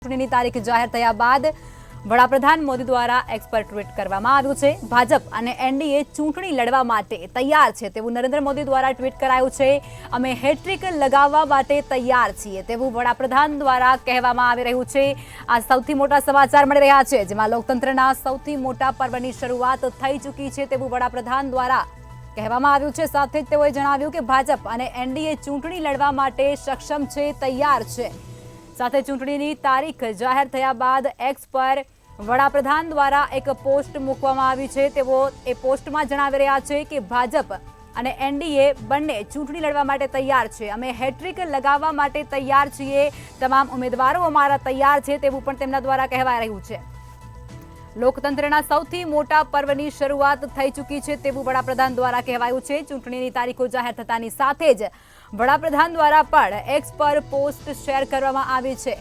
ચૂંટણીની તારીખ જાહેર થયા બાદ વડાપ્રધાન મોદી દ્વારા એક્સ પર ટ્વીટ કરવામાં આવ્યું છે। ભાજપ અને એનડીએ ચૂંટણી લડવા માટે તૈયાર છે તેવું નરેન્દ્ર મોદી દ્વારા ટ્વીટ કરાયું છે। અમે હેટ્રિક લગાવવા માટે તૈયાર છીએ તેવું વડાપ્રધાન દ્વારા કહેવામાં આવી રહ્યું છે। આ સૌથી મોટા સમાચાર મળી રહ્યા છે, જેમાં લોકતંત્રના સૌથી મોટા પર્વની શરૂઆત થઈ ચૂકી છે તેવું વડાપ્રધાન દ્વારા કહેવામાં આવ્યું છે। સાથે જ તેઓએ જણાવ્યું કે ભાજપ અને એનડીએ ચૂંટણી લડવા માટે સક્ષમ છે, તૈયાર છે। સાથે ચૂંટણીની તારીખ જાહેર થયા બાદ એક્સ પર વડાપ્રધાન દ્વારા એક પોસ્ટ મૂકવામાં આવી છે। તેઓ એ પોસ્ટમાં જણાવી રહ્યા છે કે ભાજપ અને એનડીએ બંને ચૂંટણી લડવા માટે તૈયાર છે। અમે હેટ્રિક લગાવવા માટે તૈયાર છીએ। તમામ ઉમેદવારો અમારા તૈયાર છે તેવું પણ તેમના દ્વારા કહેવાય રહ્યું છે। લોકતંત્રના સૌથી મોટા પર્વની શરૂઆત થઈ ચૂકી છે તેવું વડાપ્રધાન દ્વારા કહેવાયું છે। ચૂંટણીની તારીખો જાહેર થતાની સાથે જ વડાપ્રધાન દ્વારા પણ એક્સ પર પોસ્ટ શેર કરવામાં આવી છે।